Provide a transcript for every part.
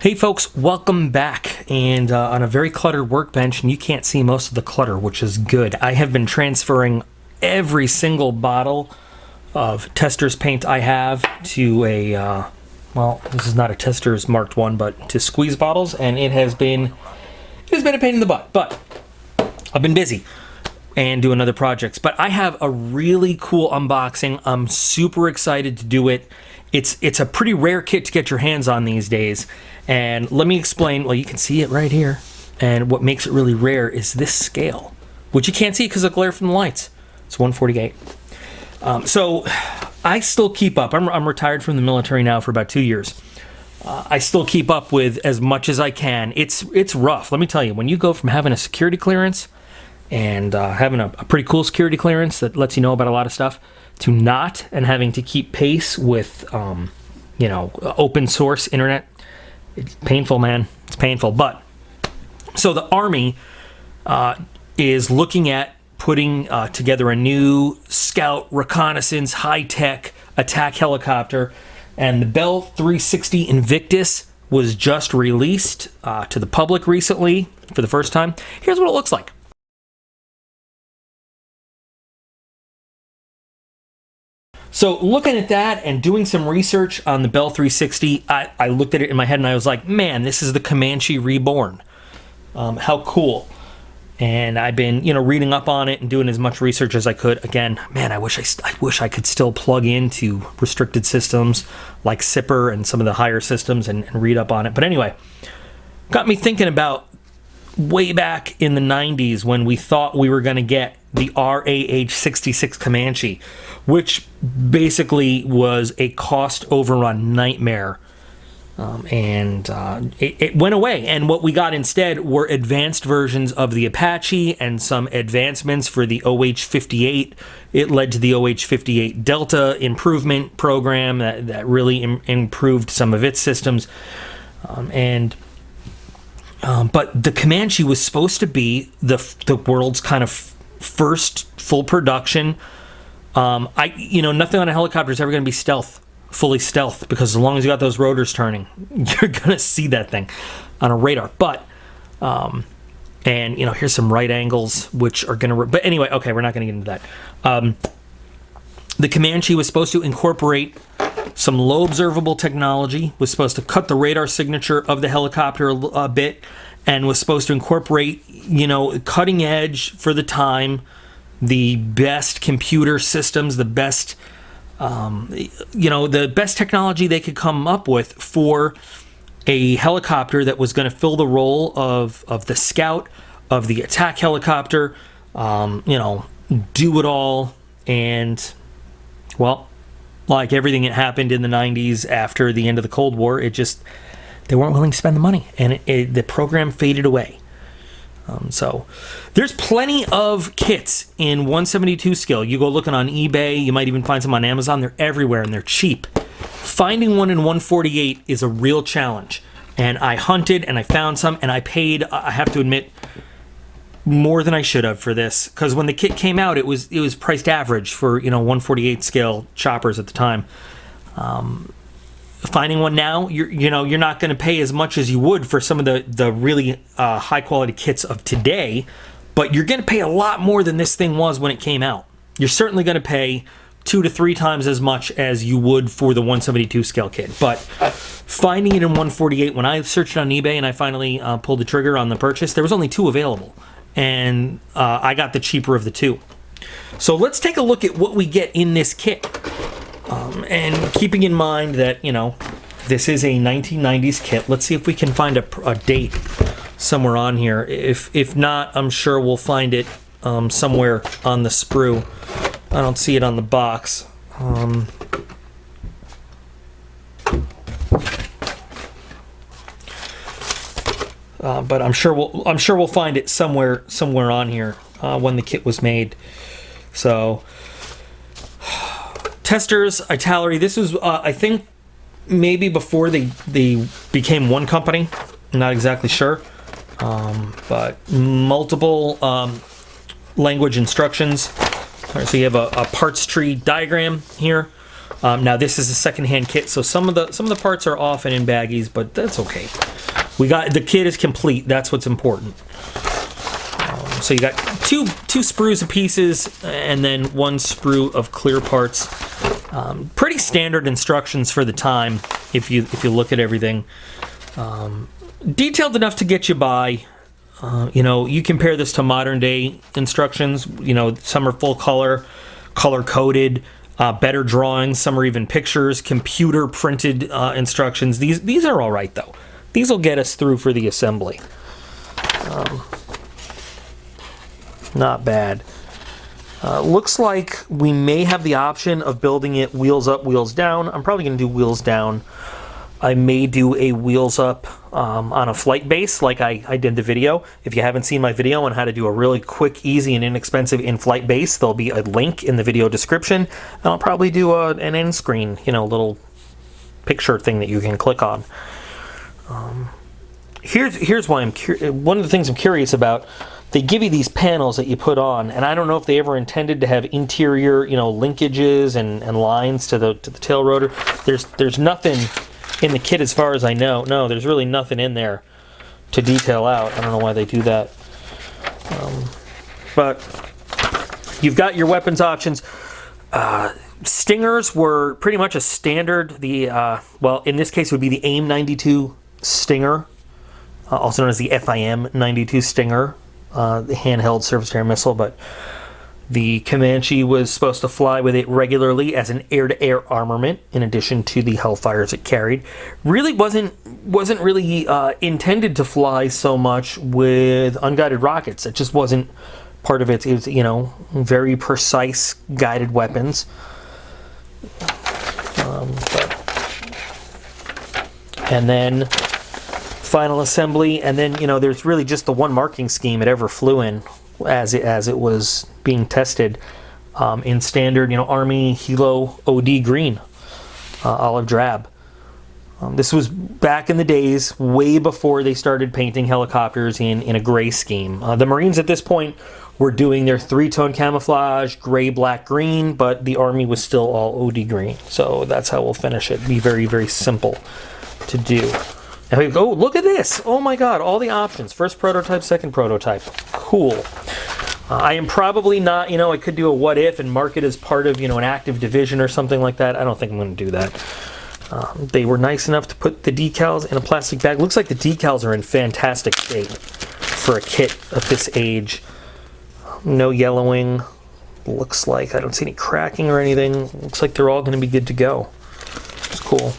Hey folks, welcome back, and on a very cluttered workbench, and you can't see most of the clutter, which is good. I have been transferring every single bottle of tester's paint I have to a, well, this is not a tester's marked one, but to squeeze bottles, and it has been a pain in the butt, but I've been busy and doing other projects. But I have a really cool unboxing. I'm super excited to do it. It's a pretty rare kit to get your hands on these days. And let me explain. Well, you can see it right here. And what makes it really rare is this scale, which you can't see because of the glare from the lights. It's 148. So I still keep up. I'm retired from the military now for about 2 years. I still keep up with as much as I can. It's rough. Let me tell you, when you go from having a security clearance and having a pretty cool security clearance that lets you know about a lot of stuff to not, and having to keep pace with, open source internet, it's painful, man. It's painful. But so the Army is looking at putting together a new scout reconnaissance high-tech attack helicopter, and the Bell 360 Invictus was just released to the public recently for the first time. Here's what it looks like. So looking at that and doing some research on the Bell 360, I looked at it in my head and I was like, man, this is the Comanche reborn. How cool. And I've been, reading up on it and doing as much research as I could. Again, man, I wish I could still plug into restricted systems like SIPR and some of the higher systems and read up on it. But anyway, got me thinking about way back in the 90s when we thought we were going to get the RAH-66 Comanche, which basically was a cost overrun nightmare. It went away, and what we got instead were advanced versions of the Apache and some advancements for the OH-58. It led to the OH-58 Delta improvement program that really improved some of its systems. But the Comanche was supposed to be the world's kind of first full production. Nothing on a helicopter is ever going to be fully stealth, because as long as you got those rotors turning, you're going to see that thing on a radar. But, here's some right angles, which are going to, but anyway, okay, we're not going to get into that. The Comanche was supposed to incorporate some low observable technology, was supposed to cut the radar signature of the helicopter a bit, and was supposed to incorporate, cutting edge for the time, the best computer systems, the best, the best technology they could come up with for a helicopter that was going to fill the role of the scout, of the attack helicopter, do it all. And, well, like everything that happened in the 90s after the end of the Cold War, they weren't willing to spend the money, and the program faded away. So there's plenty of kits in 172 scale. You go looking on eBay, you might even find some on Amazon. They're everywhere and they're cheap. Finding one in 148 is a real challenge. And I hunted and I found some, and I paid, I have to admit, more than I should have for this, because when the kit came out, it was priced average for 148 scale choppers at the time. Finding one now, you're not going to pay as much as you would for some of the really high quality kits of today, but you're going to pay a lot more than this thing was when it came out. You're certainly going to pay 2 to 3 times as much as you would for the 172 scale kit. But finding it in 148, when I searched on eBay and I finally pulled the trigger on the purchase, there was only 2 available, and I got the cheaper of the 2. So let's take a look at what we get in this kit. And keeping in mind that, this is a 1990s kit, let's see if we can find a date somewhere on here. If not, I'm sure we'll find it somewhere on the sprue. I don't see it on the box. But I'm sure we'll find it somewhere on here when the kit was made. So, testers, Italeri. This was, I think, maybe before they became one company. I'm not exactly sure. But multiple language instructions. All right, so you have a parts tree diagram here. Now this is a secondhand kit, so some of the parts are off and in baggies, but that's okay. The kit is complete. That's what's important. So you got two sprues of pieces, and then one sprue of clear parts. Pretty standard instructions for the time, if you look at everything. Detailed enough to get you by. You compare this to modern day instructions. Some are full color coded, better drawings. Some are even pictures, computer printed instructions. These are all right though. These will get us through for the assembly. Not bad. Looks like we may have the option of building it wheels up, wheels down. I'm probably going to do wheels down. I may do a wheels up on a flight base like I did the video. If you haven't seen my video on how to do a really quick, easy, and inexpensive in-flight base, there'll be a link in the video description. And I'll probably do an end screen, little picture thing that you can click on. Here's why one of the things I'm curious about. They give you these panels that you put on, and I don't know if they ever intended to have interior, linkages and lines to the tail rotor. There's nothing in the kit as far as I know. No, there's really nothing in there to detail out. I don't know why they do that. But you've got your weapons options. Stingers were pretty much a standard. In this case, it would be the AIM-92 Stinger, also known as the FIM-92 Stinger. The handheld surface-to-air missile, but the Comanche was supposed to fly with it regularly as an air-to-air armament, in addition to the Hellfires it carried. Really wasn't really intended to fly so much with unguided rockets. It just wasn't part of it. It was, very precise guided weapons. And then final assembly, and then there's really just the one marking scheme it ever flew in as it was being tested in standard Army Hilo OD green, olive drab. This was back in the days, way before they started painting helicopters in a gray scheme. The Marines at this point were doing their 3-tone camouflage, gray, black, green, but the Army was still all OD green. So that's how we'll finish it. Be very, very simple to do. And we go, look at this! Oh my god, all the options. First prototype, second prototype. Cool. I am probably not, I could do a what if and mark it as part of, an active division or something like that. I don't think I'm going to do that. They were nice enough to put the decals in a plastic bag. Looks like the decals are in fantastic shape for a kit of this age. No yellowing. Looks like I don't see any cracking or anything. Looks like they're all going to be good to go. It's cool.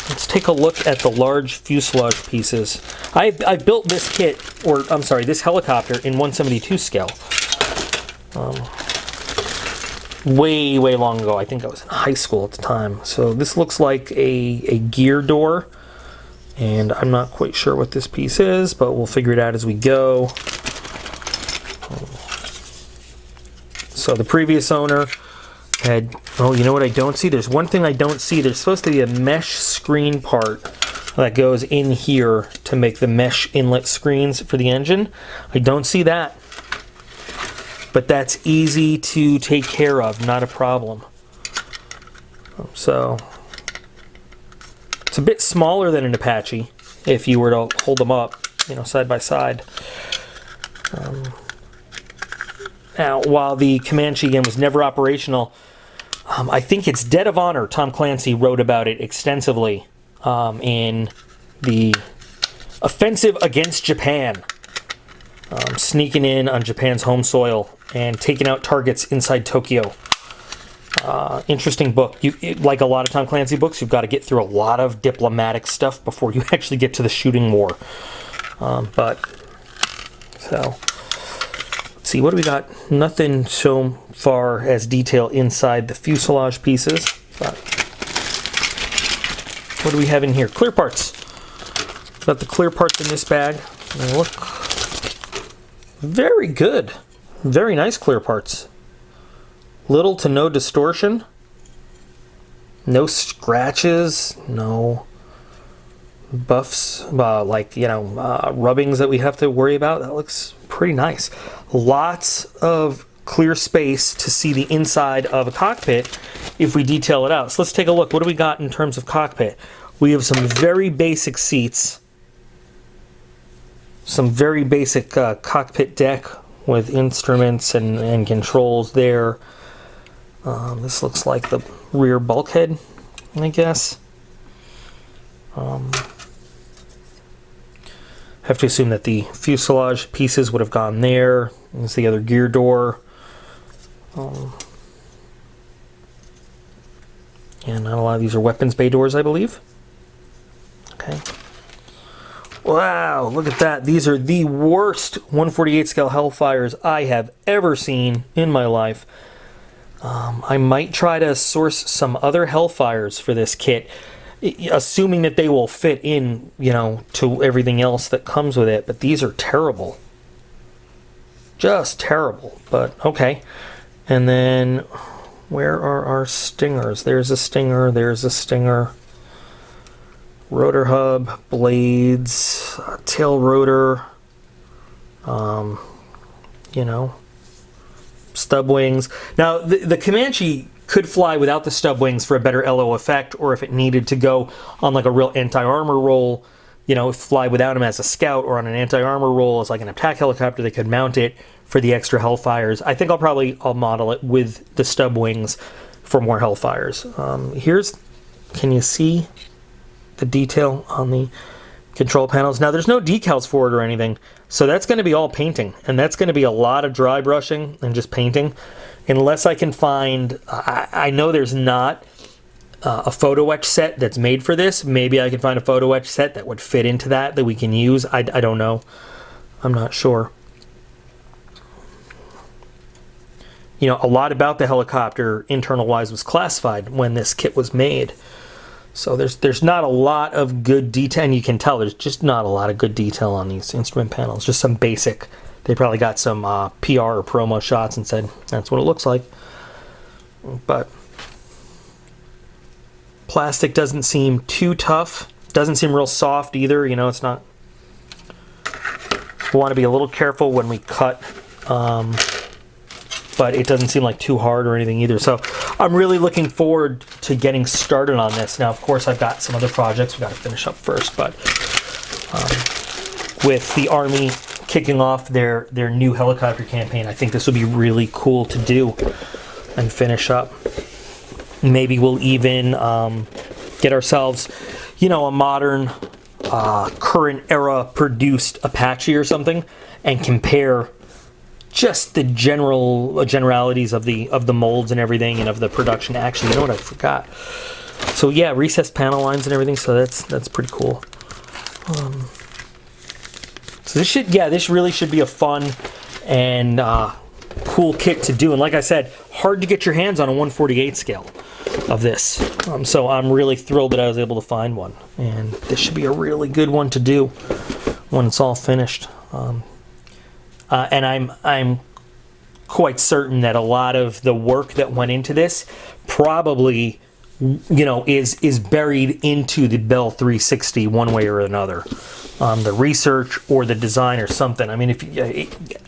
Let's take a look at the large fuselage pieces. I built this kit, this helicopter in 172 scale. Way long ago. I think I was in high school at the time. So this looks like a gear door, and I'm not quite sure what this piece is, but we'll figure it out as we go. So the previous owner had, you know what I don't see? There's one thing I don't see. There's supposed to be a mesh screen part that goes in here to make the mesh inlet screens for the engine. I don't see that. But that's easy to take care of, not a problem. So it's a bit smaller than an Apache if you were to hold them up, side by side. Now, while the Comanche again was never operational, I think it's Debt of Honor. Tom Clancy wrote about it extensively in the offensive against Japan, sneaking in on Japan's home soil and taking out targets inside Tokyo. Interesting book. Like a lot of Tom Clancy books, you've got to get through a lot of diplomatic stuff before you actually get to the shooting war. Let's see, what do we got? Nothing so far as detail inside the fuselage pieces. But what do we have in here? Clear parts. Got the clear parts in this bag. They look very good. Very nice clear parts. Little to no distortion. No scratches. No buffs, rubbings that we have to worry about. That looks pretty nice. Lots of clear space to see the inside of a cockpit if we detail it out. So let's take a look. What do we got in terms of cockpit? We have some very basic seats, some very basic cockpit deck with instruments and controls there. This looks like the rear bulkhead, I guess. Have to assume that the fuselage pieces would have gone there. There's the other gear door. And not a lot of these are weapons bay doors, I believe. Okay. Wow, look at that. These are the worst 148 scale Hellfires I have ever seen in my life. I might try to source some other Hellfires for this kit, assuming that they will fit in, you know, to everything else that comes with it. But these are terrible. Just terrible. But okay. And then, where are our stingers? There's a stinger, there's a stinger. Rotor hub, blades, tail rotor, you know, stub wings. Now, the Comanche could fly without the stub wings for a better LO effect, or if it needed to go on like a real anti-armor roll, you know, fly without them as a scout or on an anti-armor roll as like an attack helicopter, they could mount it for the extra Hellfires. I think I'll model it with the stub wings for more Hellfires. Can you see the detail on the control panels? Now, there's no decals for it or anything, so that's going to be all painting, and that's going to be a lot of dry brushing and just painting, unless I can find, I know there's not a photo etch set that's made for this. Maybe I can find a photo etch set that would fit into that we can use. I don't know. I'm not sure. You know, a lot about the helicopter, internal-wise, was classified when this kit was made. So there's not a lot of good detail, and you can tell there's just not a lot of good detail on these instrument panels. Just some basic. They probably got some PR or promo shots and said, that's what it looks like. But plastic doesn't seem too tough. Doesn't seem real soft either. You know, it's not... We want to be a little careful when we cut... but it doesn't seem like too hard or anything either. So I'm really looking forward to getting started on this. Now, of course, I've got some other projects we've got to finish up first, but with the Army kicking off their new helicopter campaign, I think this would be really cool to do and finish up. Maybe we'll even get ourselves, you know, a modern, current era produced Apache or something, and compare just the generalities of the molds and everything, and of the production. Actually, you know what, I forgot. So yeah, recessed panel lines and everything. So that's pretty cool. So this really should be a fun and cool kit to do. And like I said, hard to get your hands on a 148 scale of this. So I'm really thrilled that I was able to find one, and this should be a really good one to do when it's all finished. And I'm quite certain that a lot of the work that went into this probably, you know, is buried into the Bell 360 one way or another. The research or the design or something. I mean,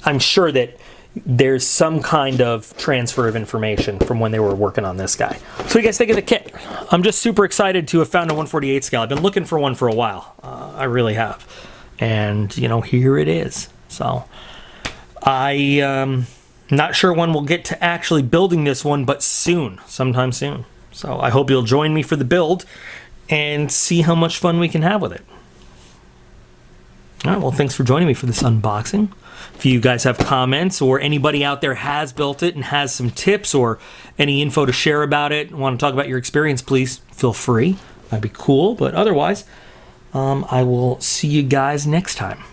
I'm sure that there's some kind of transfer of information from when they were working on this guy. So what do you guys think of the kit? I'm just super excited to have found a 148 scale. I've been looking for one for a while. I really have. And, you know, here it is. So... I'm not sure when we'll get to actually building this one, but soon, sometime soon. So I hope you'll join me for the build and see how much fun we can have with it. All right, well, thanks for joining me for this unboxing. If you guys have comments, or anybody out there has built it and has some tips or any info to share about it, and want to talk about your experience, please feel free. That'd be cool, but otherwise, I will see you guys next time.